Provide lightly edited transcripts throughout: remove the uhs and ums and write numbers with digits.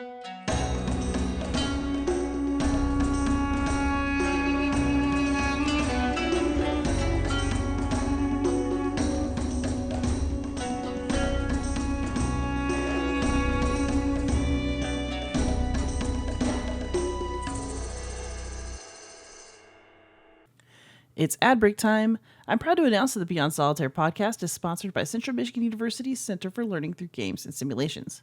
It's Adbreak time. I'm proud to announce that the Beyond Solitaire podcast is sponsored by Central Michigan University's Center for Learning Through Games and Simulations.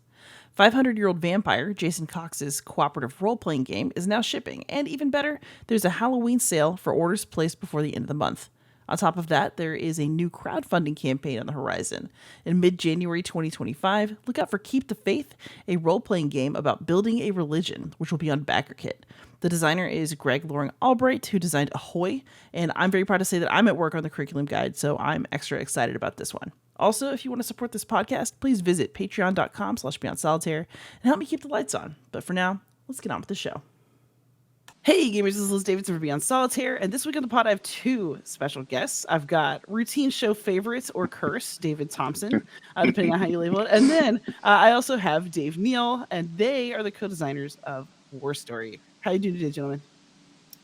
500-year-old Vampire, Jason Cox's cooperative role-playing game, is now shipping, and even better, there's a Halloween sale for orders placed before the end of the month. On top of that, there is a new crowdfunding campaign on the horizon. In mid-January 2025, look out for Keep the Faith, a role-playing game about building a religion, which will be on BackerKit. The designer is Greg Loring Albright, who designed Ahoy, and I'm very proud to say that I'm at work on the curriculum guide, so I'm extra excited about this one. Also, if you want to support this podcast, please visit patreon.com/beyondsolitaire and help me keep the lights on. But for now, let's get on with the show. Hey gamers, this is Liz Davidson for Beyond Solitaire, and this week on the pod I have two special guests. I've got routine show favorites or curse, David Thompson, depending on how you label it. And then I also have Dave Neale, and they are the co-designers of War Story. How you doing today, gentlemen?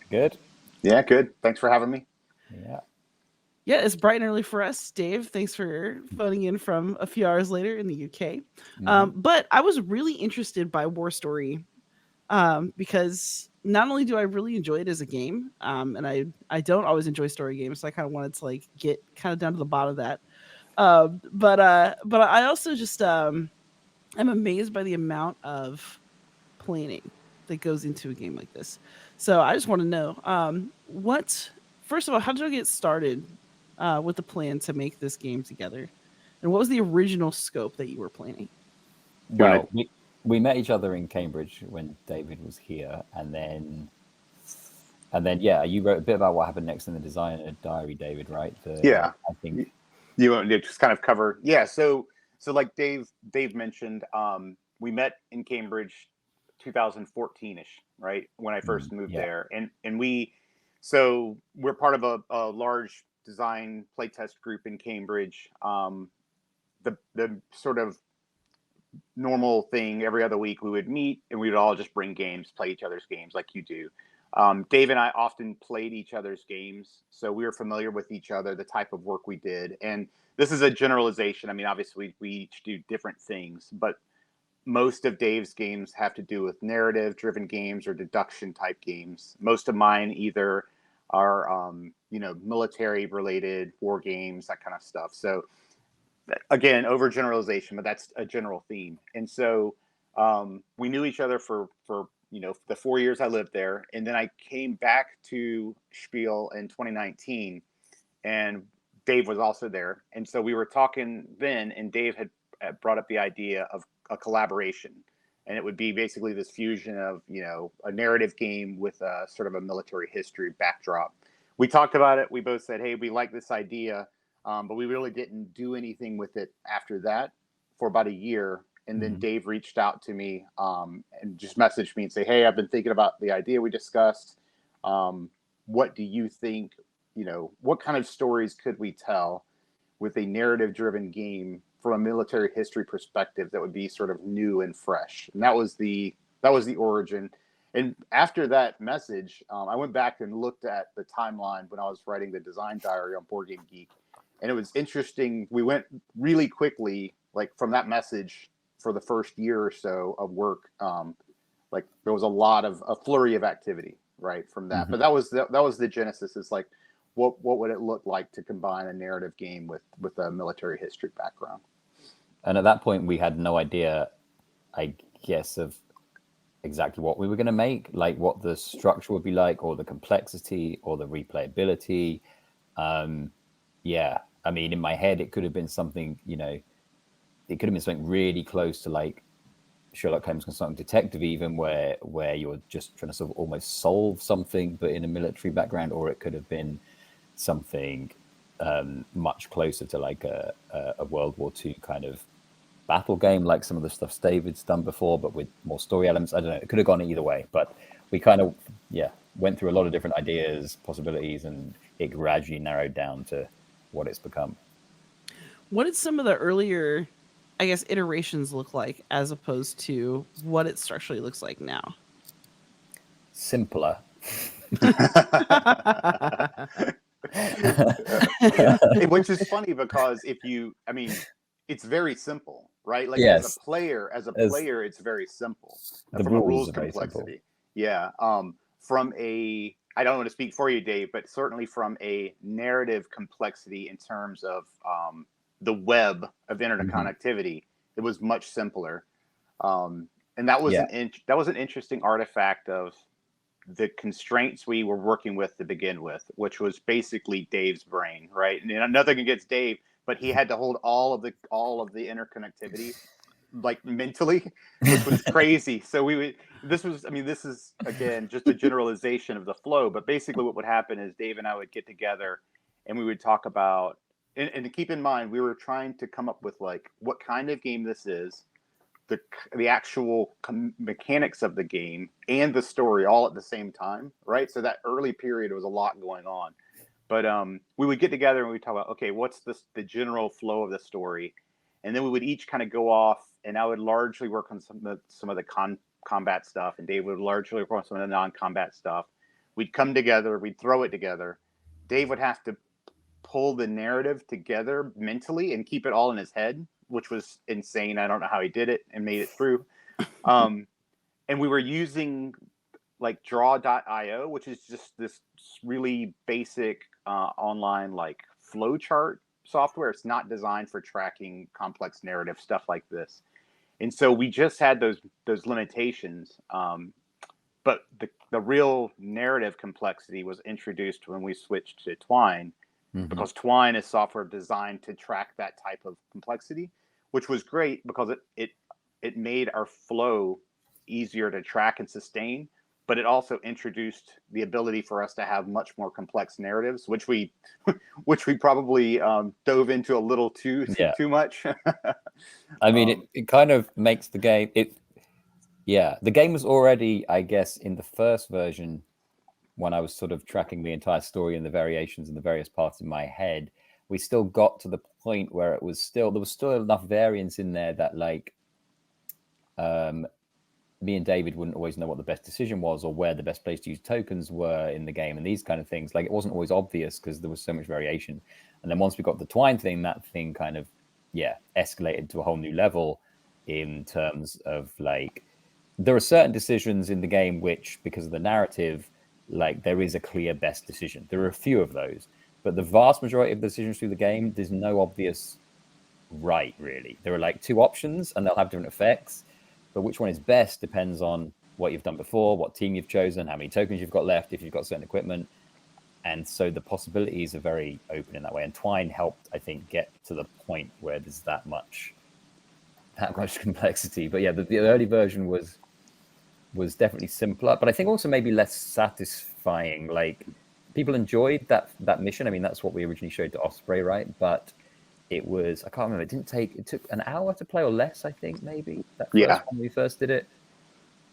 Good. Yeah, good. Thanks for having me. Yeah, it's bright and early for us. Dave, thanks for phoning in from a few hours later in the UK. But I was really interested by War Story because not only do I really enjoy it as a game, and I don't always enjoy story games, so I kind of wanted to like get kind of down to the bottom of that. But I also just I'm amazed by the amount of planning that goes into a game like this. So I just want to know first of all, how did you get started with the plan to make this game together, and what was the original scope that you were planning? Well, we met each other in Cambridge when David was here, and then yeah, you wrote a bit about what happened next in the designer diary, David, right? Yeah, I think you want to just kind of cover. Yeah, so like Dave mentioned, we met in Cambridge 2014ish, right, when I first moved there, and we're part of a large design playtest group in Cambridge. The sort of normal thing, every other week we would meet and we would all just bring games, play each other's games like you do. Dave and I often played each other's games, so we were familiar with each other, the type of work we did. And this is a generalization. I mean, obviously we each do different things, but most of Dave's games have to do with narrative driven games or deduction type games. Most of mine either are military related, war games, that kind of stuff. So again, overgeneralization, but that's a general theme. And so we knew each other for the 4 years I lived there, and then I came back to Spiel in 2019, and Dave was also there. And so we were talking then, and Dave had brought up the idea of a collaboration, and it would be basically this fusion of a narrative game with a sort of a military history backdrop. We talked about it. We both said, hey, we like this idea, but we really didn't do anything with it after that for about a year. And then Dave reached out to me and just messaged me and say, hey, I've been thinking about the idea we discussed. What do you think? What kind of stories could we tell with a narrative driven game from a military history perspective that would be sort of new and fresh? And that was the origin. And after that message, I went back and looked at the timeline when I was writing the design diary on Board Game Geek. And it was interesting. We went really quickly, like from that message for the first year or so of work. Like there was a flurry of activity, right, from that. But that was the genesis. Is like, what would it look like to combine a narrative game with a military history background? And at that point, we had no idea, I guess, of exactly what we were going to make, like what the structure would be like, or the complexity, or the replayability. I mean, in my head, it could have been something, it could have been something really close to like Sherlock Holmes Consulting Detective, even where you're just trying to sort of almost solve something, but in a military background, or it could have been something much closer to like a World War II kind of battle game, like some of the stuff David's done before, but with more story elements. I don't know. It could have gone either way, but we kind of, went through a lot of different ideas, possibilities, and it gradually narrowed down to what it's become. What did some of the earlier I guess, iterations look like as opposed to what it structurally looks like now? Simpler. Which is funny because it's very simple, right? Like yes. as a player, it's very simple. The From a rules rules are very complexity. simple. Yeah. I don't want to speak for you, Dave, but certainly from a narrative complexity in terms of the web of internet connectivity, it was much simpler. And that was that was an interesting artifact of the constraints we were working with to begin with, which was basically Dave's brain, right? And nothing against Dave, but he had to hold all of the interconnectivity like mentally, which was crazy. So this is again just a generalization of the flow, but basically what would happen is Dave and I would get together and we would talk about, and to keep in mind, we were trying to come up with like what kind of game this is, the actual mechanics of the game and the story all at the same time, right? So that early period was a lot going on, but we would get together and we talk about, okay, what's the general flow of the story, and then we would each kind of go off, and I would largely work on some of the combat stuff, and Dave would largely work on some of the non-combat stuff. We'd come together, we'd throw it together. Dave would have to pull the narrative together mentally and keep it all in his head, which was insane. I don't know how he did it and made it through. And we were using like draw.io, which is just this really basic online like flowchart software. It's not designed for tracking complex narrative stuff like this. And so we just had those limitations. But the real narrative complexity was introduced when we switched to Twine, because Twine is software designed to track that type of complexity, which was great because it made our flow easier to track and sustain, but it also introduced the ability for us to have much more complex narratives, which we probably dove into a little too much. I mean, it kind of makes the game. The game was already, I guess, in the first version, when I was sort of tracking the entire story and the variations and the various parts in my head, we still got to the point where there was still enough variance in there that like me and David wouldn't always know what the best decision was or where the best place to use tokens were in the game and these kind of things. Like it wasn't always obvious because there was so much variation. And then once we got the Twine thing, that thing kind of escalated to a whole new level in terms of like there are certain decisions in the game which, because of the narrative, like there is a clear best decision. There are a few of those, but the vast majority of the decisions through the game, there's no obvious right, really. There are like two options and they'll have different effects, but which one is best depends on what you've done before, what team you've chosen, how many tokens you've got left, if you've got certain equipment. And so the possibilities are very open in that way. And Twine helped, I think, get to the point where there's that much complexity. But yeah, the early version was definitely simpler, but I think also maybe less satisfying. Like people enjoyed that mission. I mean, that's what we originally showed to Osprey, right? But it was, I can't remember, it took an hour to play or less, I think, maybe, that first one we first did it.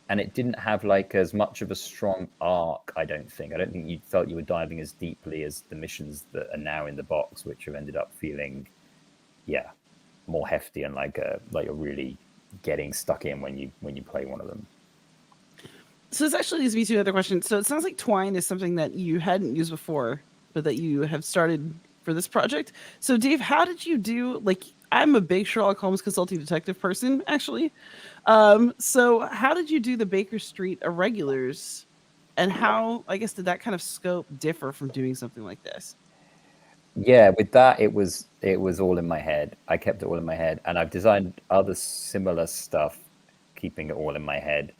And it didn't have like as much of a strong arc, I don't think. I don't think you felt you were diving as deeply as the missions that are now in the box, which have ended up feeling, more hefty and like you're really getting stuck in when you play one of them. So this actually leads me to another question. So it sounds like Twine is something that you hadn't used before, but that you have started for this project. So Dave, how did you do, like, I'm a big Sherlock Holmes consulting detective person, actually. So how did you do the Baker Street Irregulars, and how, I guess, did that kind of scope differ from doing something like this? Yeah, with that, it was all in my head. I kept it all in my head, and I've designed other similar stuff, keeping it all in my head.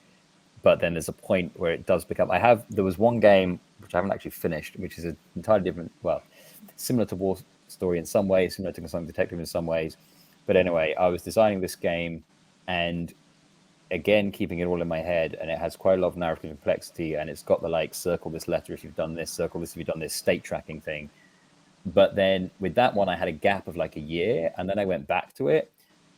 But then there's a point where it does become. There was one game which I haven't actually finished, which is an entirely different, similar to War Story in some ways, similar to Consulting Detective in some ways. But anyway, I was designing this game, and again, keeping it all in my head, and it has quite a lot of narrative complexity, and it's got the like circle this letter if you've done this, circle this if you've done this, state tracking thing. But then with that one, I had a gap of like a year, and then I went back to it,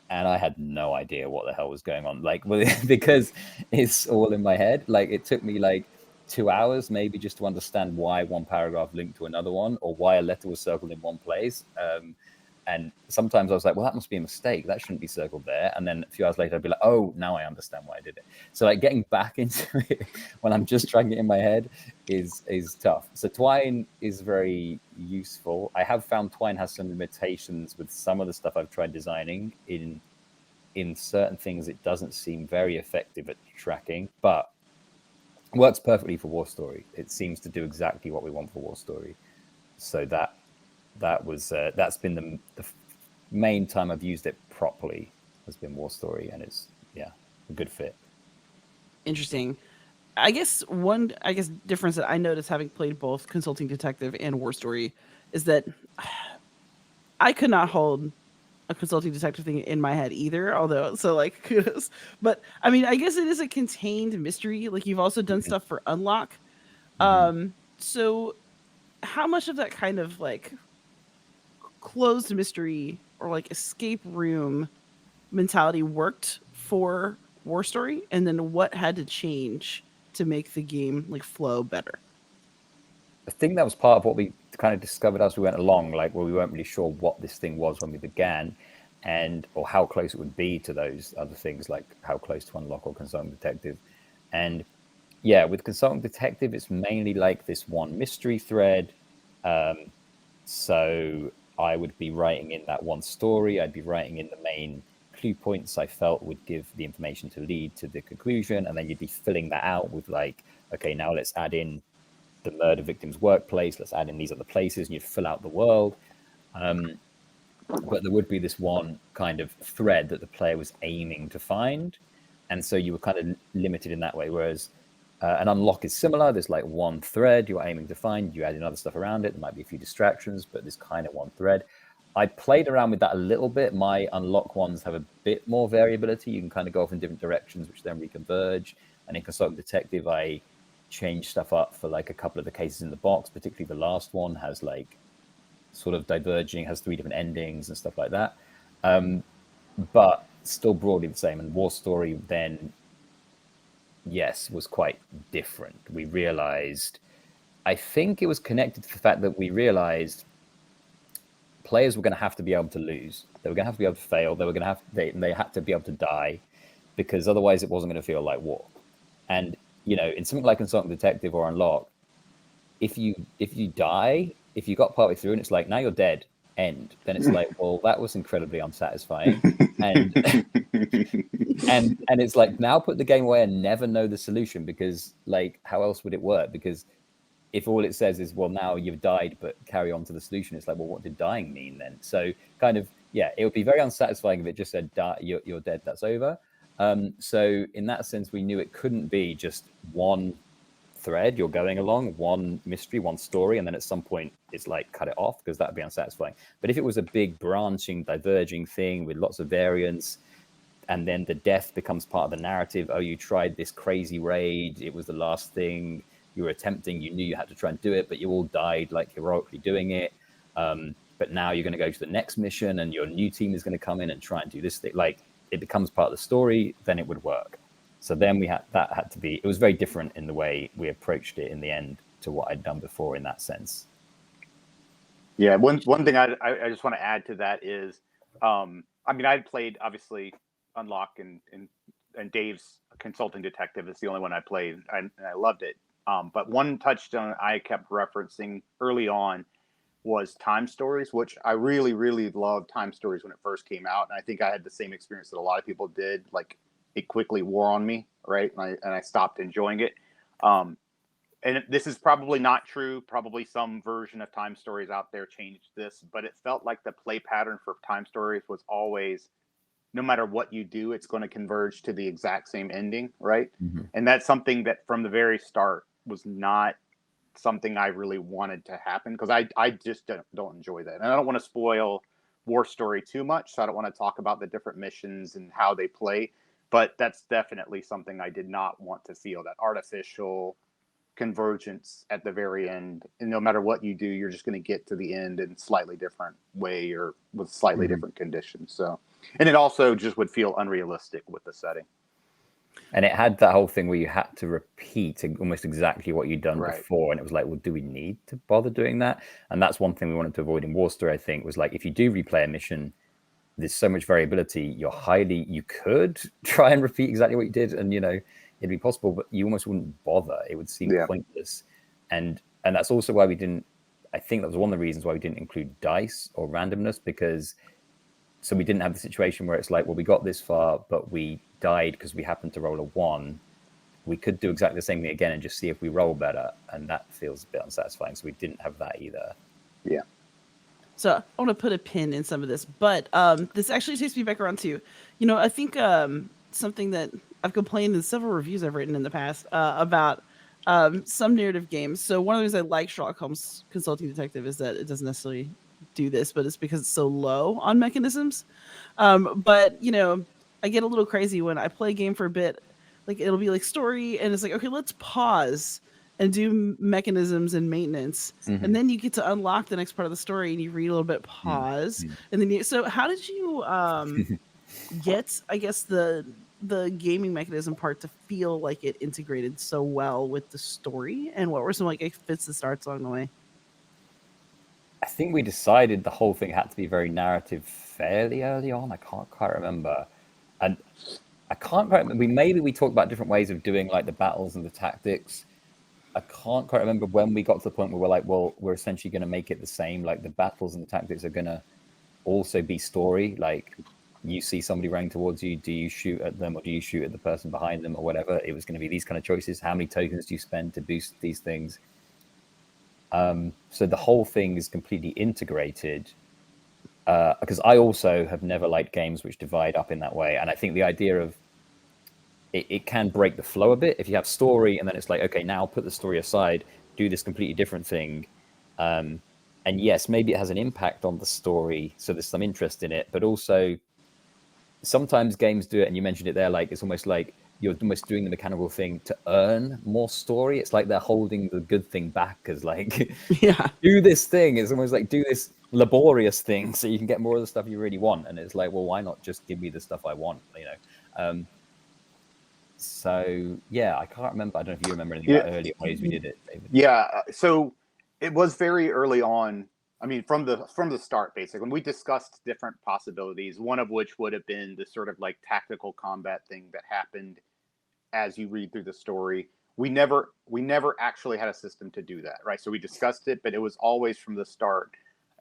and I had no idea what the hell was going on. Like, because it's all in my head. Like, it took me like 2 hours maybe just to understand why one paragraph linked to another one, or why a letter was circled in one place. And sometimes I was like, well, that must be a mistake. That shouldn't be circled there. And then a few hours later, I'd be like, oh, now I understand why I did it. So like getting back into it when I'm just trying it in my head is tough. So Twine is very useful. I have found Twine has some limitations with some of the stuff I've tried designing. In certain things, it doesn't seem very effective at tracking, but works perfectly for War Story. It seems to do exactly what we want for War Story. So that's been the main time I've used it properly has been War Story, and it's a good fit. Interesting. I guess difference that I noticed having played both Consulting Detective and War Story is that I could not hold a Consulting Detective thing in my head either, although so like kudos. But I mean, I guess it is a contained mystery. Like you've also done stuff for Unlock. So how much of that kind of like closed mystery or like escape room mentality worked for War Story, and then what had to change to make the game like flow better? I think that was part of what we kind of discovered as we went along, like where we weren't really sure what this thing was when we began, or how close it would be to those other things, like how close to Unlock or Consulting Detective. And yeah, with Consulting Detective, it's mainly like this one mystery thread. So I would be writing in that one story. I'd be writing in the main clue points I felt would give the information to lead to the conclusion. And then you'd be filling that out with like, okay, now let's add in the murder victim's workplace. Let's add in these other places, and you'd fill out the world. But there would be this one kind of thread that the player was aiming to find. And so you were kind of limited in that way. Whereas an Unlock is similar. There's like one thread you're aiming to find. You add in other stuff around it. There might be a few distractions, but there's kind of one thread. I played around with that a little bit. My Unlock ones have a bit more variability. You can kind of go off in different directions, which then reconverge. And in Consulting Detective, I changed stuff up for like a couple of the cases in the box, particularly the last one has like sort of diverging, has 3 different endings and stuff like that. But still broadly the same. And War Story then, yes, was quite different. We realized, I think it was connected to the fact that we realized players were going to have to be able to lose. They were going to have to be able to fail. They had to be able to die, because otherwise it wasn't going to feel like war. And you know, in something like Consulting Detective or Unlock, if you die, if you got partway through and it's like, now you're dead, end, then it's like, well, that was incredibly unsatisfying. And and it's like, now put the game away and never know the solution, because like, how else would it work? Because if all it says is, well, now you've died, but carry on to the solution, it's like, well, what did dying mean then? So kind of, yeah, it would be very unsatisfying if it just said, you're dead, that's over. So in that sense, we knew it couldn't be just one thread you're going along, one mystery, one story, and then at some point it's like cut it off, because that would be unsatisfying. But if it was a big branching, diverging thing with lots of variants, and then the death becomes part of the narrative, oh, you tried this crazy raid, it was the last thing you were attempting, you knew you had to try and do it, but you all died like heroically doing it. But now you're going to go to the next mission and your new team is going to come in and try and do this thing. Like, it becomes part of the story, then it would work. So then it was very different in the way we approached it in the end to what I'd done before in that sense. Yeah, one thing I just want to add to that is, I mean, I'd played obviously Unlock and Dave's Consulting Detective is the only one I played, and I loved it. But one touchstone I kept referencing early on was time stories, which I really, really loved time stories when it first came out. And I think I had the same experience that a lot of people did. Like, it quickly wore on me, right? And I stopped enjoying it. And this is probably not true. Probably some version of time stories out there changed this, but it felt like the play pattern for time stories was always, no matter what you do, it's going to converge to the exact same ending, right? Mm-hmm. And that's something that from the very start was not something I really wanted to happen, because I just don't enjoy that. And I don't want to spoil War Story too much, so I don't want to talk about the different missions and how they play, but that's definitely something I did not want to feel, that artificial convergence at the very end. And no matter what you do, you're just going to get to the end in slightly different way or with slightly different conditions. So, and it also just would feel unrealistic with the setting. And it had that whole thing where you had to repeat almost exactly what you'd done Right. before. And it was like, well, do we need to bother doing that? And that's one thing we wanted to avoid in War Story, I think, was like, if you do replay a mission, there's so much variability. You could try and repeat exactly what you did, and it'd be possible, but you almost wouldn't bother. It would seem pointless. And that's also why we didn't. I think that was one of the reasons why we didn't include dice or randomness, because so we didn't have the situation where it's like, well, we got this far, but we died because we happened to roll a 1. We could do exactly the same thing again and just see if we roll better, and that feels a bit unsatisfying. So we didn't have that either. Yeah. So I want to put a pin in some of this, but this actually takes me back around to, I think something that I've complained in several reviews I've written in the past about some narrative games. So one of the reasons I like Sherlock Holmes Consulting Detective is that it doesn't necessarily do this, but it's because it's so low on mechanisms. But I get a little crazy when I play a game for a bit. Like it'll be like story, and it's like, okay, let's pause and do mechanisms and maintenance, and then you get to unlock the next part of the story, and you read a little bit, pause, and then so how did you get, I guess, the gaming mechanism part to feel like it integrated so well with the story, and what were some like fits and starts along the way? I think we decided the whole thing had to be very narrative fairly early on. I can't quite remember. And I can't quite remember. Maybe we talked about different ways of doing like the battles and the tactics. I can't quite remember when we got to the point where we're like, well, we're essentially going to make it the same. Like the battles and the tactics are going to also be story. Like you see somebody running towards you. Do you shoot at them or do you shoot at the person behind them or whatever? It was going to be these kind of choices. How many tokens do you spend to boost these things? So the whole thing is completely integrated, because I also have never liked games which divide up in that way. And I think the idea of it can break the flow a bit if you have story and then it's like, okay, now put the story aside, do this completely different thing. And yes, maybe it has an impact on the story, so there's some interest in it, but also sometimes games do it, and you mentioned it there, like it's almost like you're almost doing the mechanical thing to earn more story. It's like they're holding the good thing back as like, do this thing. It's almost like do this laborious thing so you can get more of the stuff you really want. And it's like, well, why not just give me the stuff I want, So yeah, I can't remember. I don't know if you remember any of the early ways we did it, David. Yeah. So it was very early on. I mean, from the start, basically, when we discussed different possibilities, one of which would have been the sort of like tactical combat thing that happened as you read through the story. We never actually had a system to do that, right? So we discussed it, but it was always from the start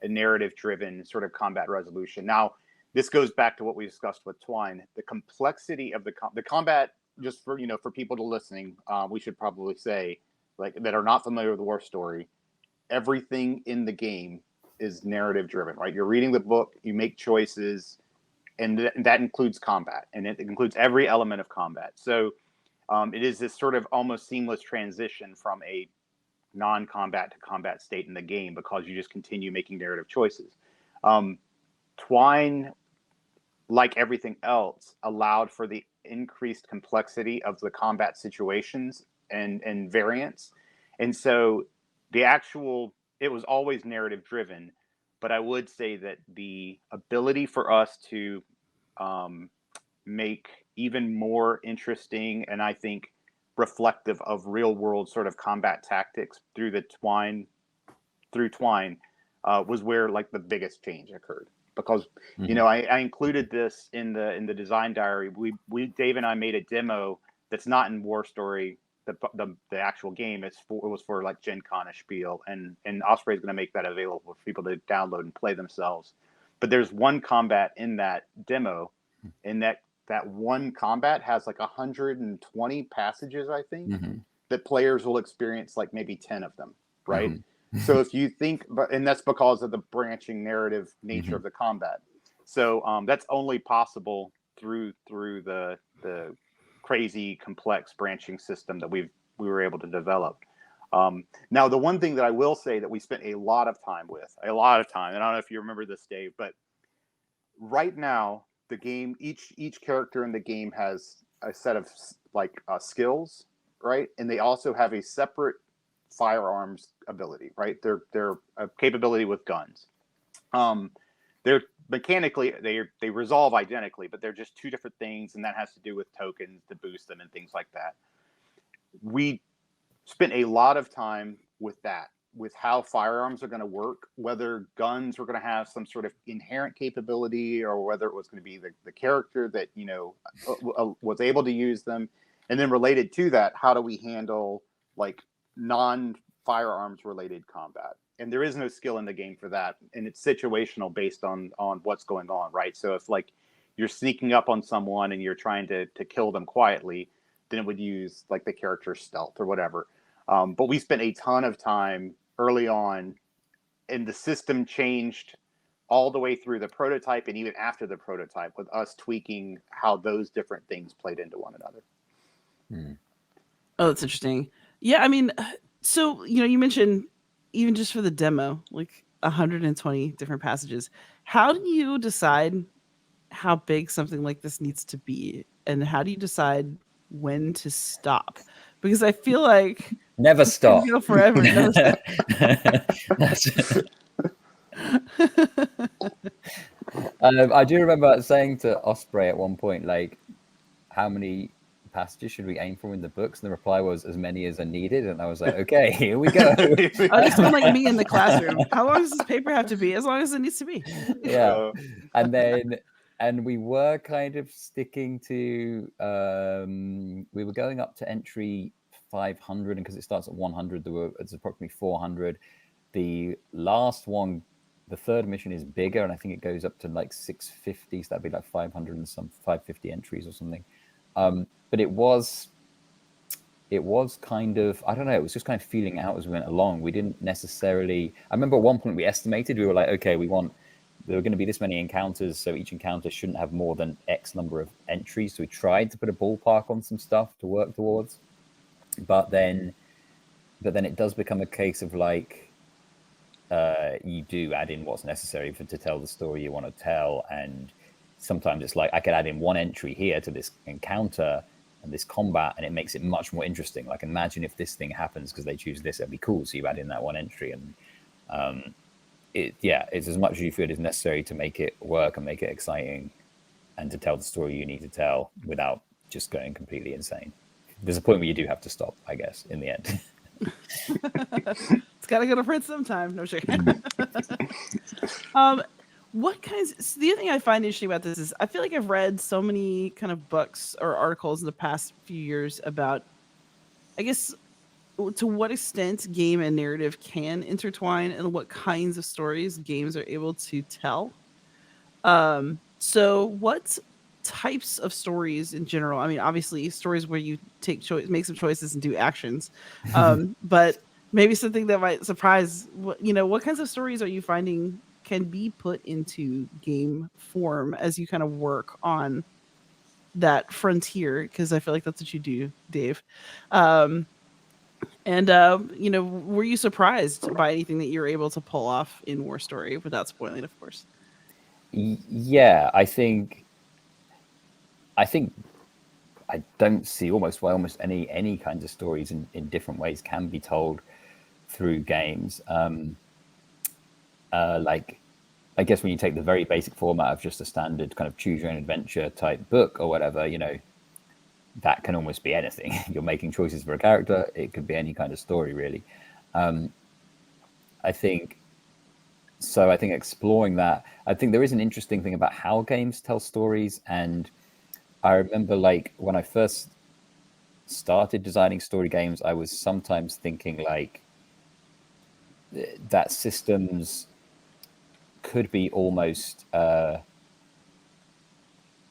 a narrative-driven sort of combat resolution. Now, this goes back to what we discussed with Twine. The complexity of the combat, just for for people to listening, we should probably say, like, that are not familiar with the War Story, everything in the game is narrative-driven, right? You're reading the book, you make choices, and that includes combat, and it includes every element of combat. So it is this sort of almost seamless transition from a non-combat to combat state in the game because you just continue making narrative choices. Twine, like everything else, allowed for the increased complexity of the combat situations and variants. And so it was always narrative driven, but I would say that the ability for us to make even more interesting and I think reflective of real world sort of combat tactics through Twine was where like the biggest change occurred, because I included this in the design diary. We Dave and I made a demo that's not in War Story, the actual game. It was for like Gen Con spiel, and Osprey is going to make that available for people to download and play themselves. But there's one combat in that demo, and that one combat has like 120 passages, I think, that players will experience like maybe 10 of them, right? So if you think, and that's because of the branching narrative nature of the combat. So that's only possible through the crazy complex branching system that we were able to develop. Now, the one thing that I will say that we spent a lot of time, and I don't know if you remember this, Dave, but right now the game, each character in the game has a set of like skills, right? And they also have a separate firearms ability, right? They're a capability with guns. mechanically they resolve identically, but they're just two different things, and that has to do with tokens to boost them and things like that. We spent a lot of time with that, with how firearms are going to work, whether guns were going to have some sort of inherent capability, or whether it was going to be the character that was able to use them. And then related to that, how do we handle like non-firearms related combat? And there is no skill in the game for that, and it's situational based on what's going on, right? So if like you're sneaking up on someone and you're trying to kill them quietly, then it would use like the character stealth or whatever. But we spent a ton of time early on, and the system changed all the way through the prototype and even after the prototype, with us tweaking how those different things played into one another. Oh, that's interesting. Yeah, I mean, so you mentioned even just for the demo, like 120 different passages. How do you decide how big something like this needs to be, and how do you decide when to stop? Because I feel like never stop. Go forever. Never stop. I do remember saying to Osprey at one point, like, how many passages should we aim for in the books? And the reply was as many as are needed. And I was like, okay, here we go. I just feel like me in the classroom. How long does this paper have to be? As long as it needs to be. Yeah. And we were kind of sticking to, we were going up to entry 500, and because it starts at 100, it's approximately 400. The last one, the third mission, is bigger, and I think it goes up to like 650, so that'd be like 500 and some 550 entries or something. But it was kind of, I don't know, it was just kind of feeling out as we went along. We didn't necessarily, I remember at one point we estimated, we were like, okay, there were going to be this many encounters, so each encounter shouldn't have more than X number of entries. So we tried to put a ballpark on some stuff to work towards. But then it does become a case of like, you do add in what's necessary to tell the story you want to tell. And sometimes it's like, I could add in one entry here to this encounter and this combat, and it makes it much more interesting. Like, imagine if this thing happens because they choose this, that'd be cool. So you add in that one entry, and it's as much as you feel is necessary to make it work and make it exciting and to tell the story you need to tell without just going completely insane. There's a point where you do have to stop, I guess, in the end. It's got to go to print sometime. No sure. What kinds? So the other thing I find interesting about this is I feel like I've read so many kind of books or articles in the past few years about, I guess, to what extent game and narrative can intertwine and what kinds of stories games are able to tell. So what types of stories in general? I mean, obviously stories where you make some choices and do actions, but maybe something that might surprise. What kinds of stories are you finding can be put into game form as you kind of work on that frontier? Because I feel like that's what you do, Dave. Were you surprised by anything that you're able to pull off in War Story without spoiling, of course? Yeah, I think I don't see almost any kinds of stories in different ways can be told through games. Like, I guess when you take the very basic format of just a standard kind of choose your own adventure type book or whatever, that can almost be anything. You're making choices for a character. It could be any kind of story, really. I think exploring that, I think there is an interesting thing about how games tell stories. And I remember, like, when I first started designing story games, I was sometimes thinking like that systems could be almost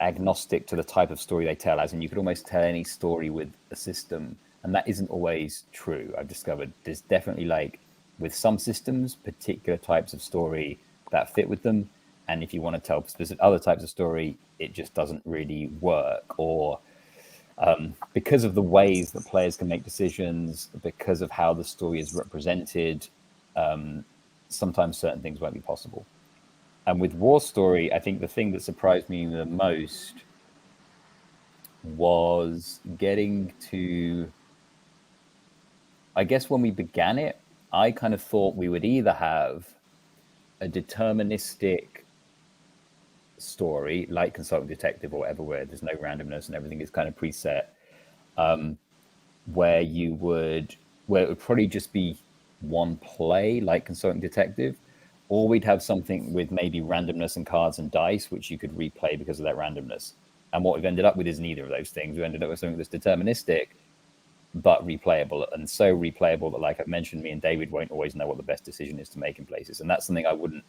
agnostic to the type of story they tell, as in you could almost tell any story with a system, and that isn't always true. I've discovered there's definitely, like, with some systems, particular types of story that fit with them, and if you want to tell specific other types of story, it just doesn't really work. Or because of the ways that players can make decisions, because of how the story is represented, sometimes certain things won't be possible. And with War Story, I think the thing that surprised me the most was getting to, I guess when we began it, I kind of thought we would either have a deterministic story, like Consulting Detective or whatever, where there's no randomness and everything is kind of preset, where it would probably just be one play, like Consulting Detective, or we'd have something with maybe randomness and cards and dice, which you could replay because of that randomness. And what we've ended up with is neither of those things. We ended up with something that's deterministic, but replayable, and so replayable that, like I've mentioned, me and David won't always know what the best decision is to make in places. And that's something I wouldn't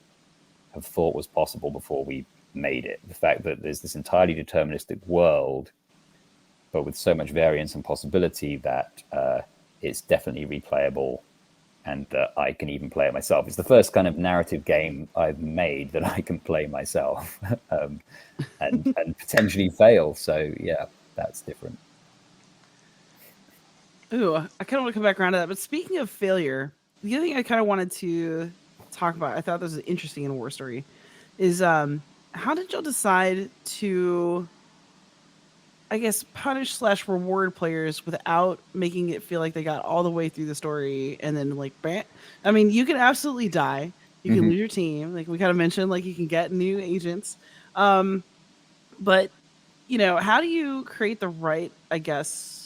have thought was possible before we made it. The fact that there's this entirely deterministic world, but with so much variance and possibility that it's definitely replayable, and that I can even play it myself. It's the first kind of narrative game I've made that I can play myself and potentially fail. So yeah, that's different. Ooh, I kind of want to come back around to that. But speaking of failure, the other thing I kind of wanted to talk about, I thought this was interesting in War Story, is how did y'all decide to, I guess, punish/reward players without making it feel like they got all the way through the story and then like, I mean, you can absolutely die. You can lose your team. Like we kind of mentioned, like you can get new agents. But, you know, how do you create the right, I guess,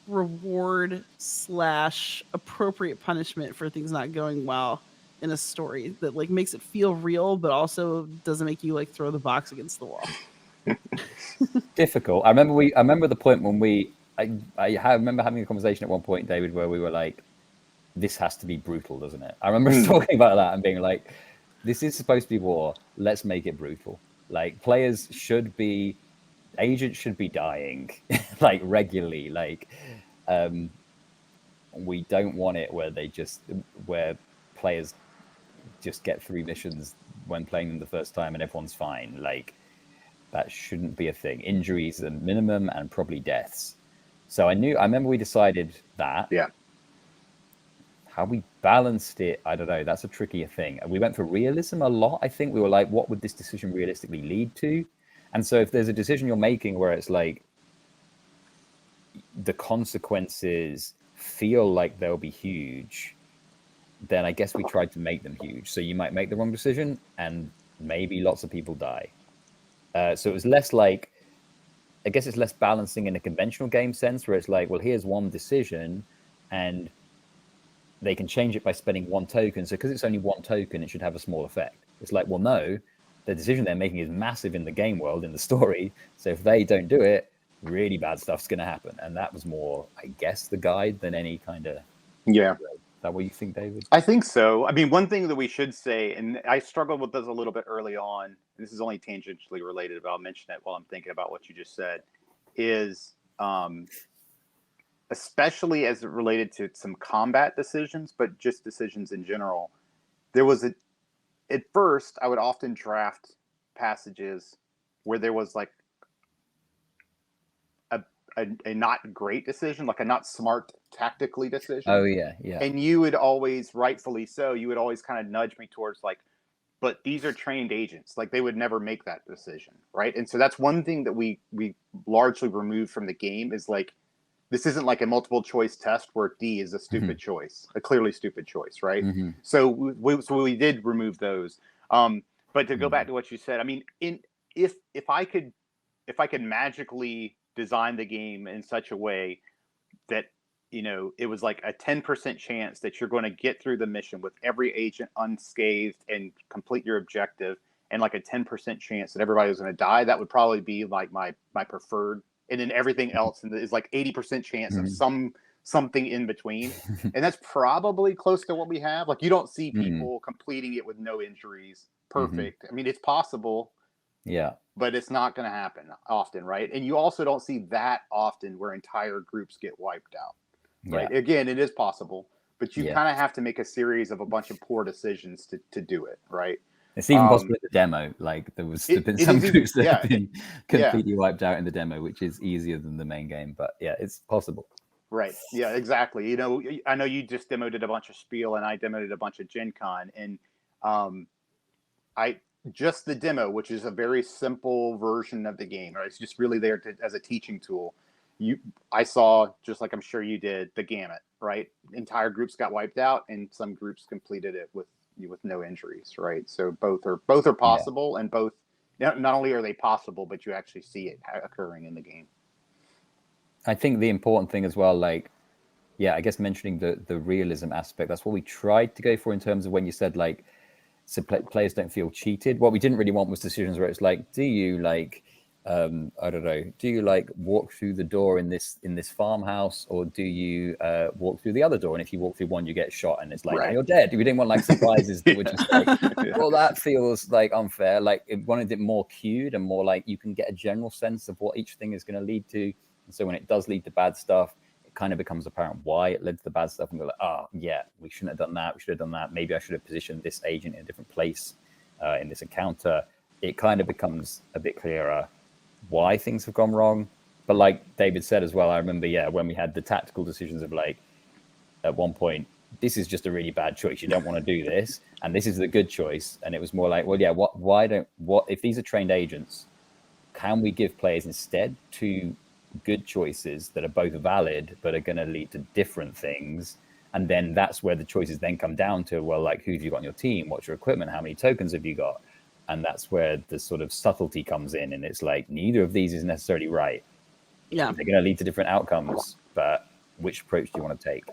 reward/appropriate punishment for things not going well in a story that like makes it feel real, but also doesn't make you like throw the box against the wall? Difficult. I remember the point when I remember having a conversation at one point, David, where we were like, this has to be brutal, doesn't it? I remember us talking about that and being like, this is supposed to be war. Let's make it brutal. Like agents should be dying like regularly. Like we don't want it where players just get 3 missions when playing them the first time and everyone's fine. Like that shouldn't be a thing. Injuries are minimum and probably deaths. So I remember we decided that. Yeah. How we balanced it, I don't know. That's a trickier thing. We went for realism a lot. I think we were like, what would this decision realistically lead to? And so if there's a decision you're making where it's like the consequences feel like they'll be huge, then I guess we tried to make them huge. So you might make the wrong decision and maybe lots of people die. So it was less like, I guess it's less balancing in a conventional game sense where it's like, well, here's one decision and they can change it by spending 1 token. So because it's only 1 token, it should have a small effect. It's like, well, no, the decision they're making is massive in the game world, in the story. So if they don't do it, really bad stuff's going to happen. And that was more, I guess, the guide than any kind of... Yeah. Is that what you think, David? I think so. I mean, one thing that we should say, and I struggled with this a little bit early on, this is only tangentially related, but I'll mention it while I'm thinking about what you just said, is especially as it related to some combat decisions, but just decisions in general, there was at first, I would often draft passages where there was like a not great decision, like a not smart tactically decision. Oh, yeah, yeah. And you would always, rightfully so, you would always kind of nudge me towards like, but these are trained agents. Like they would never make that decision, right? And so that's one thing that we largely removed from the game is like, this isn't like a multiple choice test where D is a stupid choice, a clearly stupid choice, right? So we did remove those. But to go back to what you said, I mean, if I could magically design the game in such a way that, you know, it was like a 10% chance that you're going to get through the mission with every agent unscathed and complete your objective, and like a 10% chance that everybody was going to die, that would probably be like my preferred. And then everything else is like 80% chance of something in between. And that's probably close to what we have. Like you don't see people completing it with no injuries. Perfect. I mean, it's possible. Yeah. But it's not going to happen often, right? And you also don't see that often where entire groups get wiped out, right? Yeah. Again, it is possible, but you kind of have to make a series of a bunch of poor decisions to do it, right? It's even possible in the demo. Like there been some groups that have been completely wiped out in the demo, which is easier than the main game. But yeah, it's possible. Right. Yeah, exactly. You know, I know you just demoed a bunch of Spiel and I demoed a bunch of Gen Con. And just the demo, which is a very simple version of the game, right? It's just really there as a teaching tool. I saw, just like I'm sure you did, the gamut, right? Entire groups got wiped out and some groups completed it with no injuries, right? So both are possible and both not only are they possible, but you actually see it occurring in the game. I think the important thing as well, like, yeah, I guess mentioning the realism aspect, that's what we tried to go for in terms of when you said, like, so players don't feel cheated. What we didn't really want was decisions where it's like, do you like, I don't know, do you like walk through the door in this farmhouse, or do you walk through the other door? And if you walk through one, you get shot, and it's like, now you're dead. We didn't want like surprises that were just like, well, that feels like unfair. Like, it wanted it more cued and more like you can get a general sense of what each thing is going to lead to. And so when it does lead to bad stuff, kind of becomes apparent why it led to the bad stuff, and go like, oh yeah, we shouldn't have done that, we should have done that, maybe I should have positioned this agent in a different place in this encounter. It kind of becomes a bit clearer why things have gone wrong. But like David said as well, I remember, when we had the tactical decisions of like, at one point, this is just a really bad choice, you don't want to do this, and this is the good choice, and it was more like, well, yeah, what if these are trained agents, can we give players instead two good choices that are both valid but are going to lead to different things? And then that's where the choices then come down to, well, like, who have you got on your team, what's your equipment, how many tokens have you got? And that's where the sort of subtlety comes in, and it's like, neither of these is necessarily right. Yeah, they're going to lead to different outcomes, but which approach do you want to take?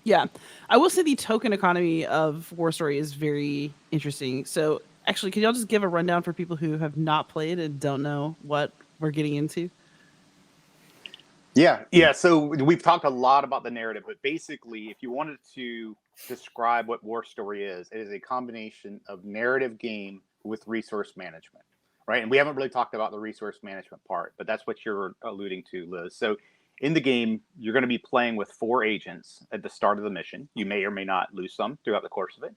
Yeah, I will say the token economy of War Story is very interesting. So actually, could y'all just give a rundown for people who have not played and don't know what we're getting into? Yeah. So we've talked a lot about the narrative, but basically, if you wanted to describe what War Story is, it is a combination of narrative game with resource management, right? And we haven't really talked about the resource management part, but that's what you're alluding to, Liz. So in the game, you're going to be playing with 4 agents at the start of the mission. You may or may not lose some throughout the course of it.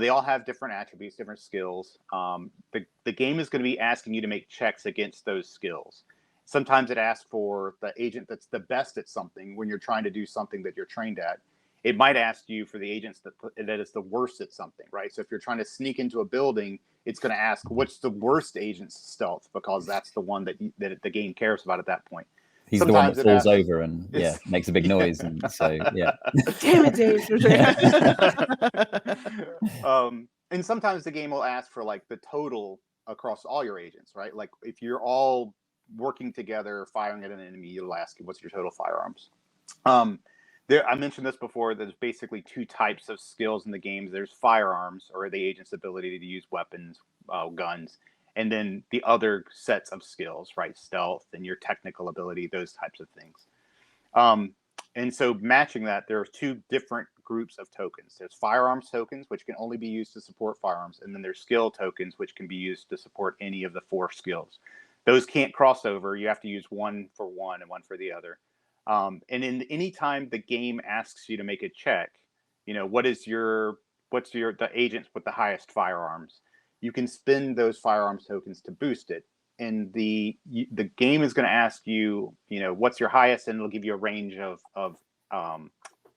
They all have different attributes, different skills. The game is going to be asking you to make checks against those skills. Sometimes it asks for the agent that's the best at something when you're trying to do something that you're trained at. It might ask you for the agents that is the worst at something, right? So if you're trying to sneak into a building, it's going to ask what's the worst agent's stealth, because that's the one that the game cares about at that point. He's sometimes the one that falls over and makes a big noise, and so Damn it, Dave. And sometimes the game will ask for like the total across all your agents, right? Like if you're all working together firing at an enemy, it'll ask you what's your total firearms. I mentioned this before, there's basically 2 types of skills in the games. There's firearms, or the agent's ability to use weapons, guns, and then the other sets of skills, right? Stealth and your technical ability, those types of things. And so matching that, there are 2 different groups of tokens. There's firearms tokens, which can only be used to support firearms, and then there's skill tokens, which can be used to support any of the 4 skills. Those can't cross over. You have to use one for one and one for the other. And in any time the game asks you to make a check, what's the agents with the highest firearms? You can spend those firearms tokens to boost it. And the game is going to ask you, what's your highest, and it'll give you a range of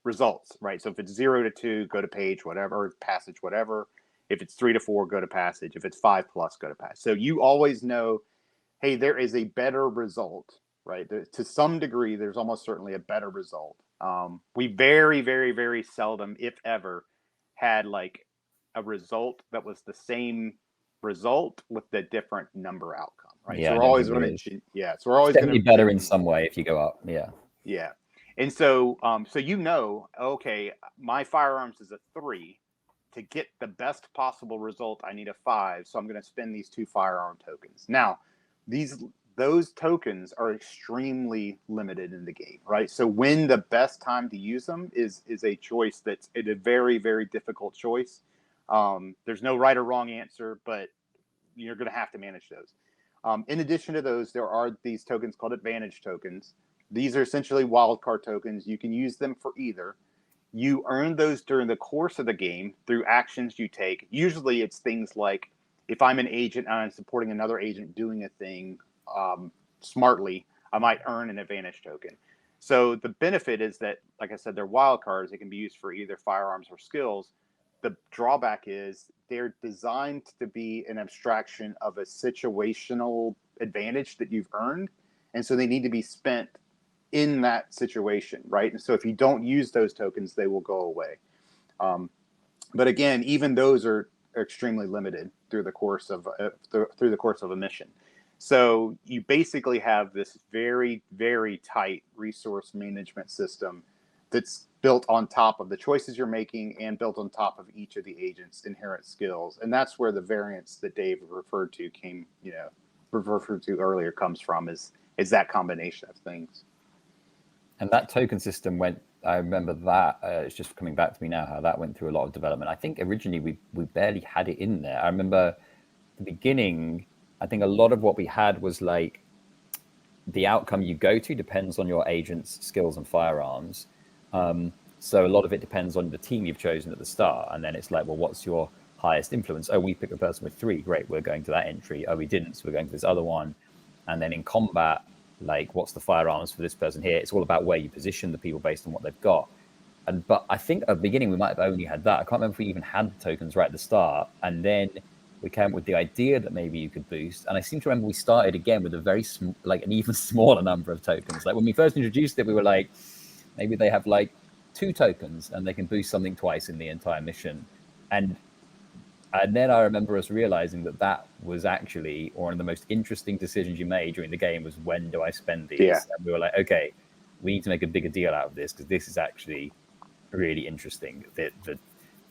results, right? So if it's 0 to 2, go to page, whatever, passage, whatever. If it's 3 to 4, go to passage. If it's 5 plus, go to passage. So you always know, hey, there is a better result, right? To some degree, there's almost certainly a better result. We very, very, very seldom, if ever, had like a result that was the same result with the different number outcome, right? Yeah, so we're always going to, so we're always going to be better in some way if you go up. Yeah. And so, okay, my firearms is a 3. To get the best possible result, I need a 5. So I'm going to spend these 2 firearm tokens. Now, those tokens are extremely limited in the game, right? So when the best time to use them is a choice that's a very, very difficult choice. There's no right or wrong answer, but you're going to have to manage those. In addition to those, there are these tokens called advantage tokens. These are essentially wildcard tokens. You can use them for either. You earn those during the course of the game through actions you take. Usually it's things like, if I'm an agent and I'm supporting another agent doing a thing smartly, I might earn an advantage token. So the benefit is that, like I said, they're wild cards. They can be used for either firearms or skills. The drawback is they're designed to be an abstraction of a situational advantage that you've earned. And so they need to be spent in that situation, right? And so if you don't use those tokens, they will go away. But again, even those are extremely limited through the course of a mission. So you basically have this very, very tight resource management system that's built on top of the choices you're making and built on top of each of the agents' inherent skills. And that's where the variance that Dave referred to earlier comes from, is that combination of things. And that token system I remember that, it's just coming back to me now, how that went through a lot of development. I think originally we barely had it in there. I remember the beginning, I think a lot of what we had was like the outcome you go to depends on your agent's skills and firearms. So a lot of it depends on the team you've chosen at the start. And then it's like, well, what's your highest influence? Oh, we picked a person with 3. Great, we're going to that entry. Oh, we didn't, so we're going to this other one. And then in combat, like, what's the firearms for this person here? It's all about where you position the people based on what they've got. But I think at the beginning we might have only had that. I can't remember if we even had the tokens right at the start. And then we came up with the idea that maybe you could boost. And I seem to remember we started again with a very an even smaller number of tokens. Like when we first introduced it, we were like, maybe they have like 2 tokens and they can boost something twice in the entire mission. And then I remember us realizing that was actually one of the most interesting decisions you made during the game, was when do I spend these? Yeah. And we were like, okay, we need to make a bigger deal out of this, because this is actually really interesting.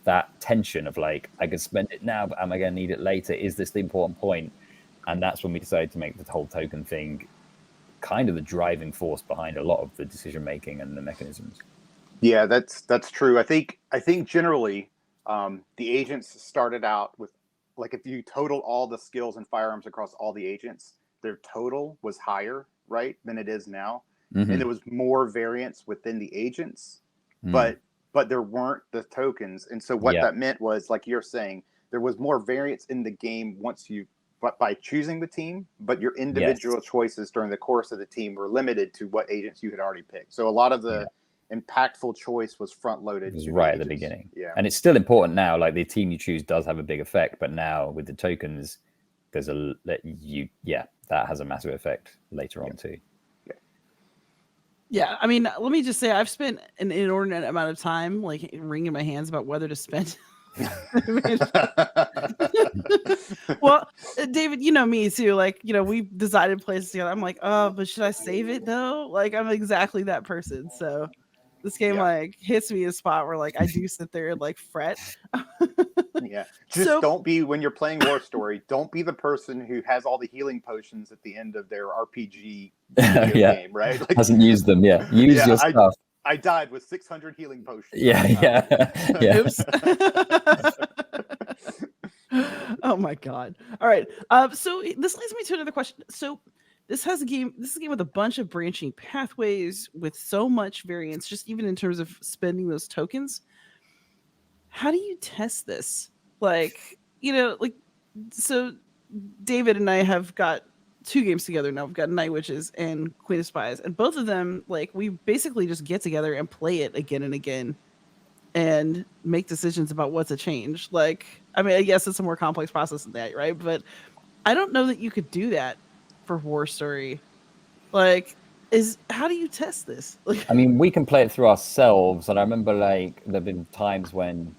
That tension of like, I could spend it now, but am I going to need it later? Is this the important point? And that's when we decided to make the whole token thing kind of the driving force behind a lot of the decision making and the mechanisms. Yeah, that's true. I think generally the agents started out with, like, if you total all the skills and firearms across all the agents, their total was higher, right, than it is now. Mm-hmm. And there was more variance within the agents, but there weren't the tokens. And so what that meant was, like you're saying, there was more variance in the game by choosing the team, but your individual choices during the course of the team were limited to what agents you had already picked. So a lot of the impactful choice was front loaded. It was right at the beginning. Yeah. And it's still important now. Like, the team you choose does have a big effect, but now with the tokens, there's that has a massive effect later on too. Yeah, I mean, let me just say, I've spent an inordinate amount of time like wringing my hands about whether to spend. Well, David, you know me too. Like, we decided places together. I'm like, oh, but should I save it though? Like, I'm exactly that person. So this game like hits me in a spot where like I do sit there and like fret. Don't be, when you're playing War Story, don't be the person who has all the healing potions at the end of their RPG game, right? Like, hasn't used them. Use your stuff. I died with 600 healing potions. Oops. Oh my god. All right. So this leads me to another question. So this is a game with a bunch of branching pathways, with so much variance, just even in terms of spending those tokens. How do you test this? So David and I have got 2 games together now. We've got Night Witches and Queen of Spies, and both of them, like, we basically just get together and play it again and again and make decisions about what to change. Like, I mean, I guess it's a more complex process than that, right? But I don't know that you could do that for War Story. Like, how do you test this? Like, I mean, we can play it through ourselves, and I remember like there've been times when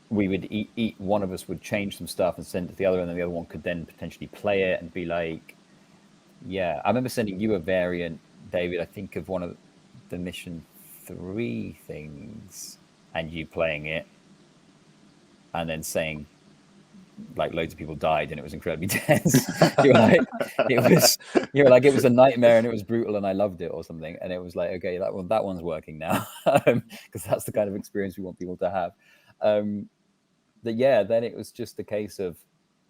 we would eat one of us would change some stuff and send it to the other, and then the other one could then potentially play it and be like, I remember sending you a variant, David, I think of one of the mission 3 things, and you playing it and then saying like loads of people died and it was incredibly tense. you were like it was a nightmare and it was brutal and I loved it or something, and it was like, okay, that one's working now, because that's the kind of experience we want people to have. Then it was just a case of